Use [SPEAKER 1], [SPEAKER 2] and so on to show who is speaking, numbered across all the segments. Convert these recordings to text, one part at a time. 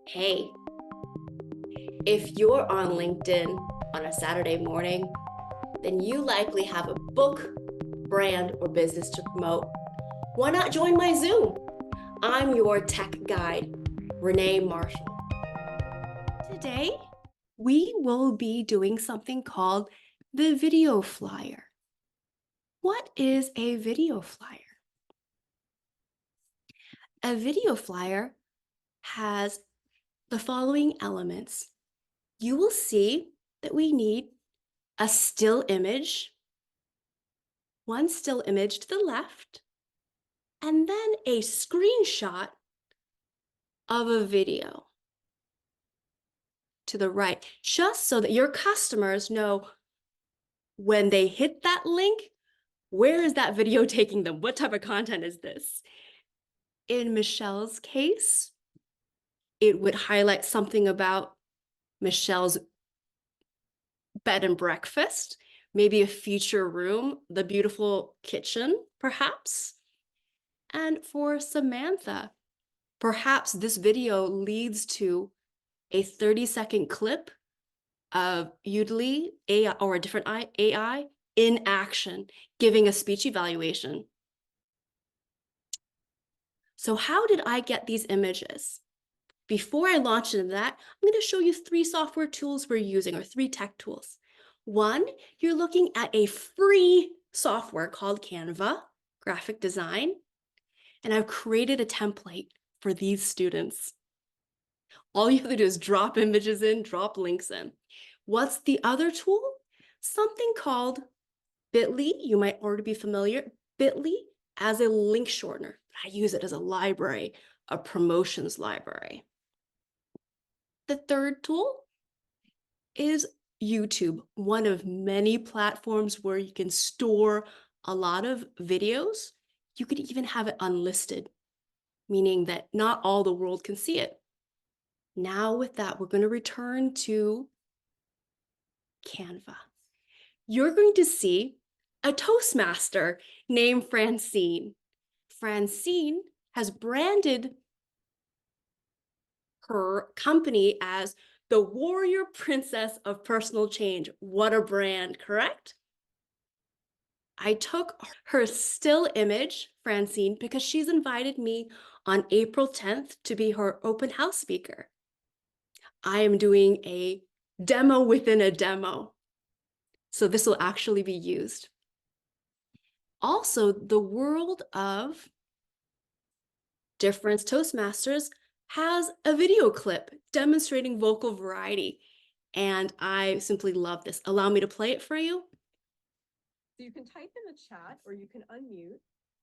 [SPEAKER 1] Hey, if you're on LinkedIn on a Saturday morning, then you likely have a book, brand, or business to promote. Why not join my Zoom? I'm your tech guide, Renee Marshall. Today, we will be doing something called the video flyer. What is a video flyer? A video flyer has the following elements. You will see that we need a still image, one still image to the left, and then a screenshot of a video to the right, just so that your customers know when they hit that link, where is that video taking them? What type of content is this? In Michelle's case, it would highlight something about Michelle's bed and breakfast, maybe a feature room, the beautiful kitchen, perhaps. And for Samantha, perhaps this video leads to a 30-second clip of Udly AI or a different AI in action, giving a speech evaluation. So how did I get these images? Before I launch into that, I'm going to show you 3 software tools we're using, or 3 tech tools. One, you're looking at a free software called Canva, graphic design, and I've created a template for these students. All you have to do is drop images in, drop links in. What's the other tool? Something called Bitly. You might already be familiar. Bitly as a link shortener. I use it as a library, a promotions library. The third tool is YouTube, one of many platforms where you can store a lot of videos. You could even have it unlisted, meaning that not all the world can see it. Now with that, we're going to return to Canva. You're going to see a Toastmaster named Francine. Francine has branded her company as the warrior princess of personal change. What a brand, correct? I took her still image, Francine, because she's invited me on April 10th to be her open house speaker. I am doing a demo within a demo. So this will actually be used. Also, the world of Difference Toastmasters has a video clip demonstrating vocal variety. And I simply love this. Allow me to play it for you.
[SPEAKER 2] So you can type in the chat or you can unmute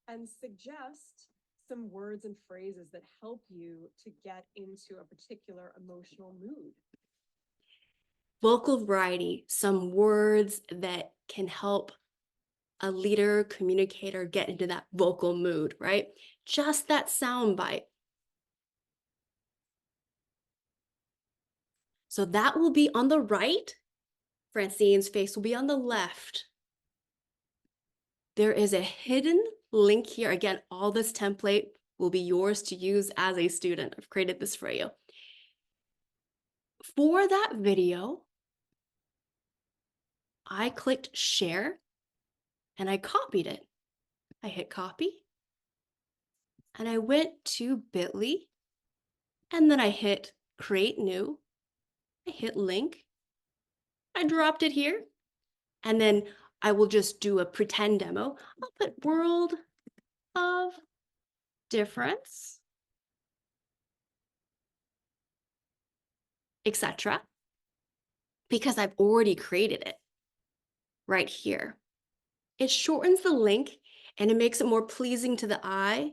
[SPEAKER 2] and suggest some words and phrases that help you to get into a particular emotional mood.
[SPEAKER 1] Vocal variety, some words that can help a leader, communicator get into that vocal mood, right? Just that sound bite. So that will be on the right. Francine's face will be on the left. There is a hidden link here. Again, all this template will be yours to use as a student. I've created this for you. For that video, I clicked share and I copied it. I hit copy and I went to Bitly and then I hit create new. I hit link. I dropped it here and then I will just do a pretend demo. I'll put world of difference, etc. because I've already created it right here. It shortens the link and it makes it more pleasing to the eye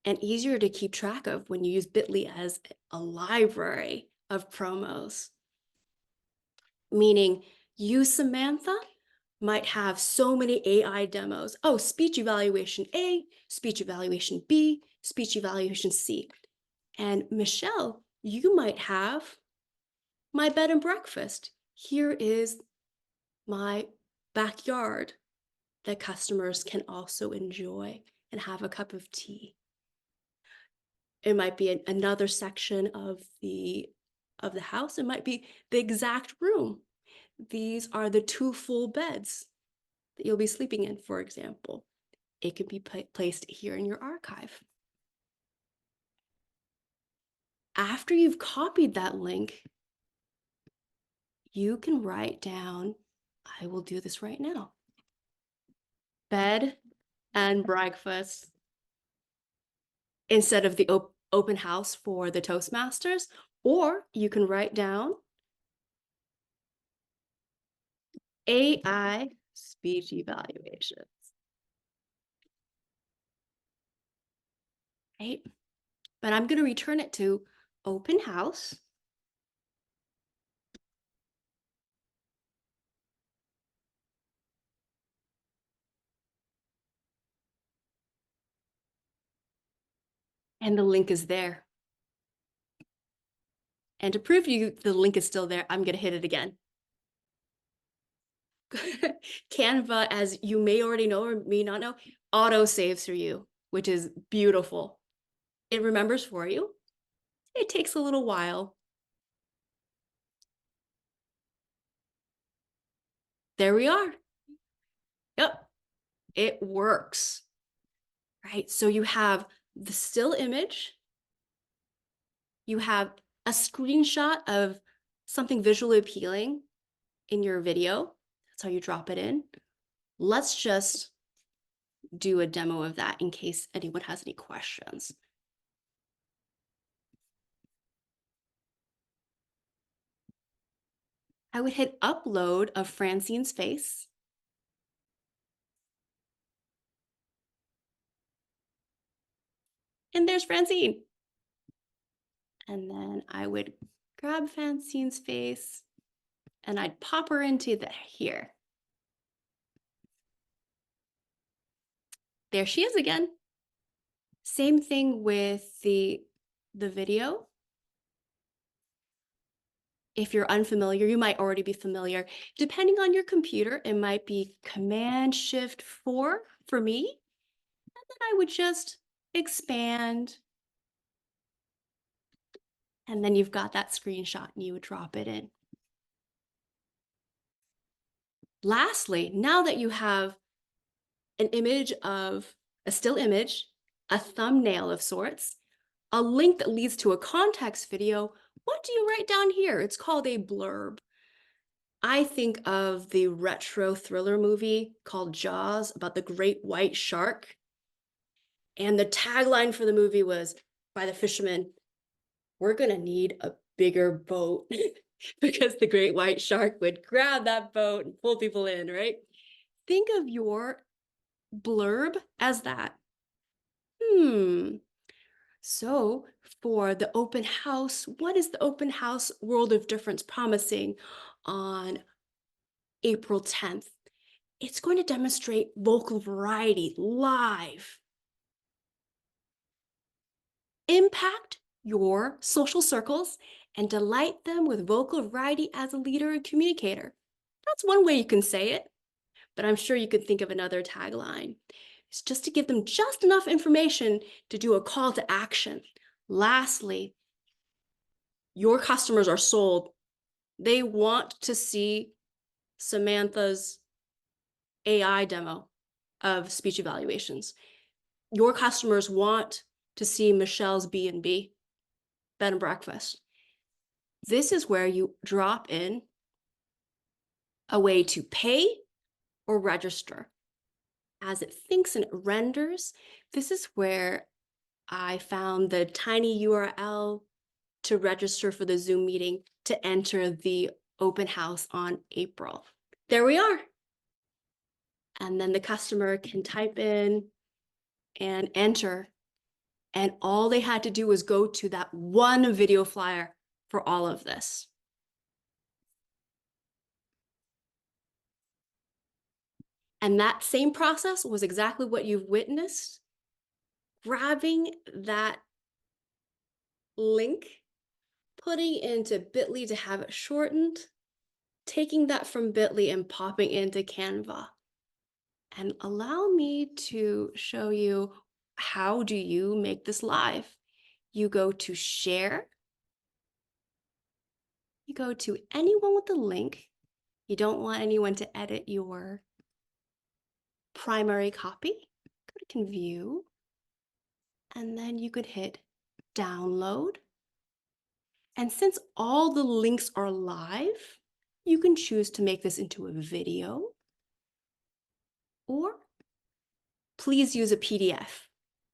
[SPEAKER 1] and easier to keep track of when you use Bitly as a library of promos. Meaning you, Samantha, might have so many AI demos. Oh, speech evaluation A, speech evaluation B, speech evaluation C. And Michelle, you might have my bed and breakfast. Here is my backyard that customers can also enjoy and have a cup of tea. It might be another section of the house. It might be the exact room. These are the 2 full beds that you'll be sleeping in, for example. It can be placed here in your archive. After you've copied that link, you can write down, I will do this right now, bed and breakfast instead of the open house for the Toastmasters, or you can write down AI speech evaluation, right? But I'm going to return it to open house. And the link is there. And to prove to you the link is still there, I'm going to hit it again. Canva, as you may already know or may not know, auto saves for you, which is beautiful. It remembers for you. It takes a little while. There we are. Yep, it works, right? So you have the still image, you have a screenshot of something visually appealing in your video. That's how you drop it in. Let's just do a demo of that in case anyone has any questions. I would hit upload of Francine's face. And there's Francine. And then I would grab Francine's face and I'd pop her into here. There she is again. Same thing with the video. If you're unfamiliar, you might already be familiar. Depending on your computer, it might be Command-Shift-4 for me. And then I would just expand. And then you've got that screenshot and you would drop it in. Lastly, now that you have an image of a still image, a thumbnail of sorts, a link that leads to a context video, what do you write down here? It's called a blurb. I think of the retro thriller movie called Jaws about the great white shark. And the tagline for the movie was by the fisherman, we're going to need a bigger boat because the great white shark would grab that boat and pull people in, right? Think of your blurb as that. So for the open house, what is the open house World of Difference promising on April 10th? It's going to demonstrate vocal variety live. Impact your social circles and delight them with vocal variety as a leader and communicator. That's one way you can say it, but I'm sure you could think of another tagline. It's just to give them just enough information to do a call to action. Lastly, your customers are sold. They want to see Samantha's AI demo of speech evaluations. Your customers want to see Michelle's B&B, bed and breakfast. This is where you drop in a way to pay or register. As it thinks and it renders, this is where I found the tiny URL to register for the Zoom meeting to enter the open house on April. There we are. And then the customer can type in and enter. And all they had to do was go to that one video flyer for all of this. And that same process was exactly what you've witnessed. Grabbing that link, putting into Bitly to have it shortened, taking that from Bitly and popping into Canva. And allow me to show you how do you make this live. You go to share. You go to anyone with the link. You don't want anyone to edit your primary copy. Go to view, and then you could hit download. And since all the links are live, you can choose to make this into a video, or please use a PDF.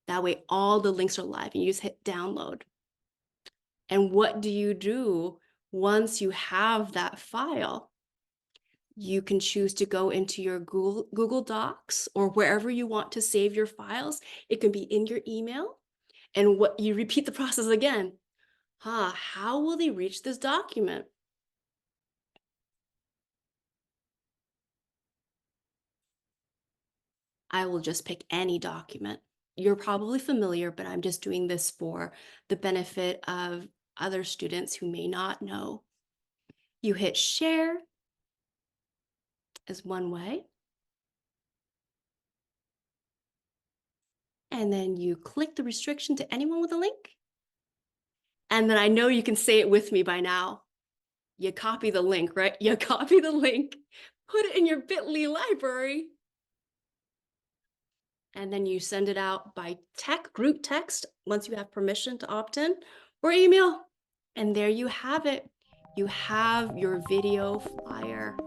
[SPEAKER 1] That way all the links are live and you just hit download. And what do you do once you have that file? You can choose to go into your Google Docs or wherever you want to save your files. It can be in your email. And what you repeat the process again. How will they reach this document? I will just pick any document. You're probably familiar, but I'm just doing this for the benefit of other students who may not know. You hit share as one way. And then you click the restriction to anyone with a link. And then I know you can say it with me by now. You copy the link, right? You copy the link, put it in your bit.ly library, and then you send it out by group text once you have permission to opt in, or email. And there you have it. You have your video flyer.